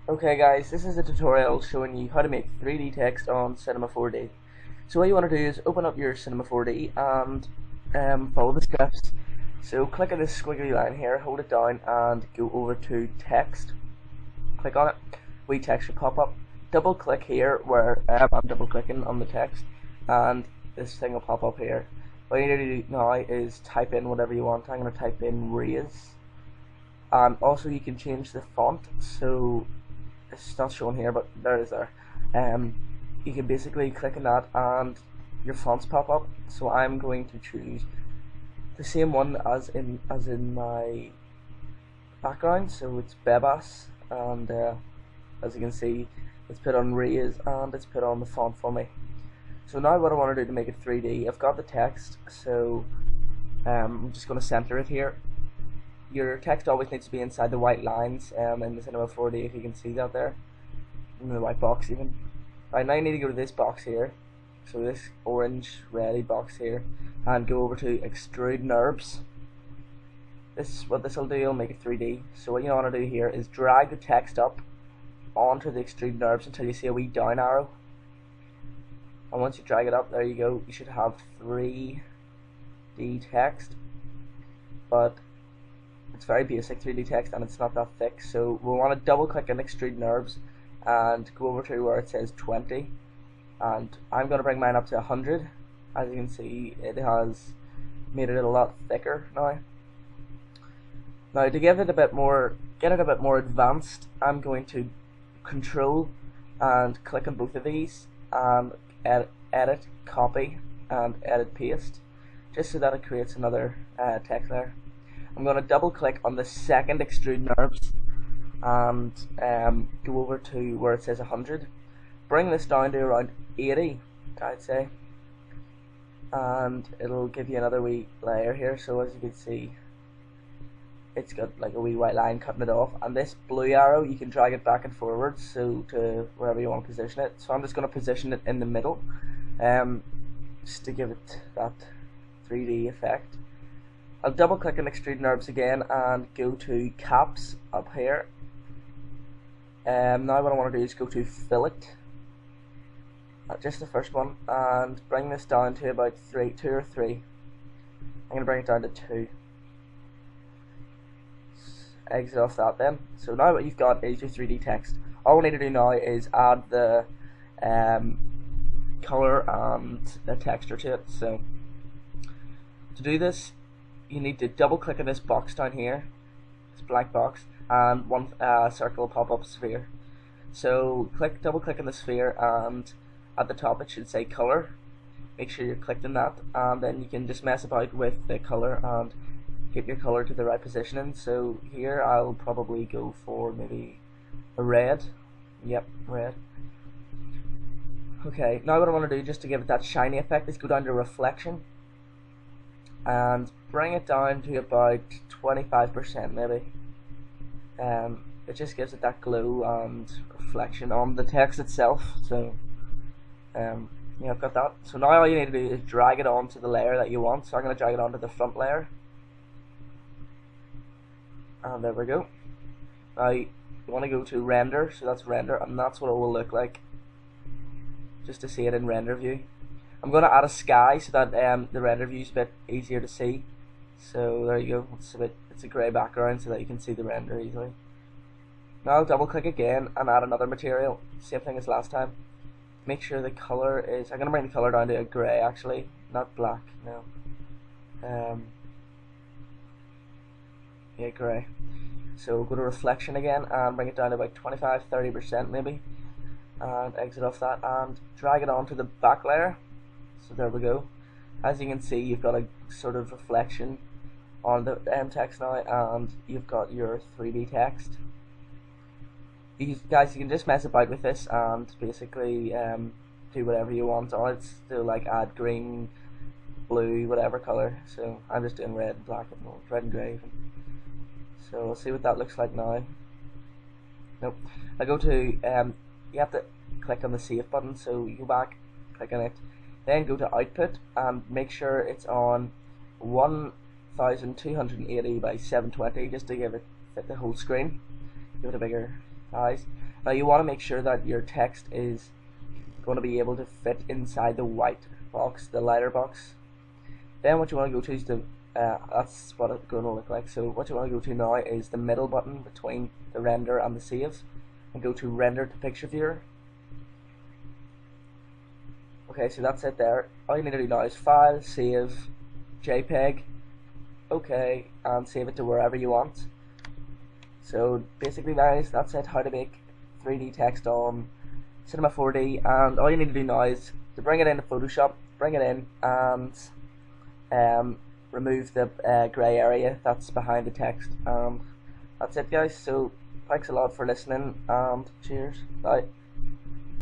Okay guys, this is a tutorial showing you how to make 3D text on Cinema 4D. So what you want to do is open up your Cinema 4D and follow the steps. So click on this squiggly line here, hold it down and go over to text. Click on it, wee text should pop up. Double click here where I'm double clicking on the text and this thing will pop up here. What you need to do now is type in whatever you want. I'm going to type in raise. And also you can change the font, so it's not shown here, but there it is there. You can basically click on that and your fonts pop up. So I'm going to choose the same one as in my background, so it's Bebas, and as you can see, it's put on raise and it's put on the font for me. So now what I want to do to make it 3D, I've got the text, so I'm just going to center it here. Your text always needs to be inside the white lines in the Cinema 4D, if you can see that there, in the white box even. Right, now you need to go to this box here, so this orange ready box here, and go over to extrude NURBS. What this will do, it'll make it 3D. So what you want to do here is drag the text up onto the extrude NURBS until you see a wee down arrow. And once you drag it up, there you go, you should have 3D text. But it's very basic 3D text and it's not that thick, so we want to double click on extrude NURBS and go over to where it says 20, and I'm going to bring mine up to 100. As you can see, it has made it a lot thicker now. Now to get it a bit more advanced, I'm going to control and click on both of these and edit copy and edit paste, just so that it creates another text layer. I'm going to double click on the second extrude NURBS and go over to where it says 100. Bring this down to around 80, I'd say, and it'll give you another wee layer here. So as you can see, it's got like a wee white line cutting it off, and this blue arrow you can drag it back and forwards, so to wherever you want to position it. So I'm just going to position it in the middle, just to give it that 3D effect. I'll double click on extrude NURBS again and go to caps up here. Now what I want to do is go to fillet, just the first one, and bring this down to about 2 or 3. I'm going to bring it down to 2. Exit off that then. So now what you've got is your 3D text. All we need to do now is add the color and the texture to it. So to do this, you need to double click on this box down here, this blank box, and one circle pop-up sphere. So double click on the sphere, and at the top it should say color. Make sure you're clicked on that, and then you can just mess about with the color and get your color to the right positioning. So here I'll probably go for maybe a red. Yep, red. Okay, now what I want to do, just to give it that shiny effect, is go down to reflection and bring it down to about 25% maybe. It just gives it that glow and reflection on the text itself. So yeah, I've got that. So now all you need to do is drag it onto the layer that you want. So I'm going to drag it onto the front layer, and there we go. Now you want to go to render, so that's render, and that's what it will look like, just to see it in render view. I'm going to add a sky so that the render view is a bit easier to see. So there you go. It's a grey background so that you can see the render easily. Now I'll double click again and add another material. Same thing as last time. Make sure the color is. I'm going to bring the color down to a grey actually, not black. No. Yeah, grey. So go to reflection again and bring it down to about 25-30% maybe, and exit off that and drag it onto the back layer. So there we go. As you can see, you've got a sort of reflection on the text now, and you've got your 3D text. You guys, you can just mess about with this and basically do whatever you want on it. So like add green, blue, whatever color. So I'm just doing red and black at the moment, red and grey even. So we'll see what that looks like now. Nope. I go to you have to click on the save button. So you go back, click on it. Then go to output and make sure it's on 1280 by 720, just to give it fit the whole screen. Give it a bigger size. Now you want to make sure that your text is going to be able to fit inside the white box, the lighter box. Then what you want to go to is that's what it's going to look like. So what you want to go to now is the middle button between the render and the save, and go to render to picture viewer. Okay, so that's it there. All you need to do now is file, save, JPEG, okay, and save it to wherever you want. So basically guys, that's it, how to make 3D text on Cinema 4D, and all you need to do now is to bring it into Photoshop, bring it in and remove the grey area that's behind the text. That's it guys, so thanks a lot for listening and cheers, bye.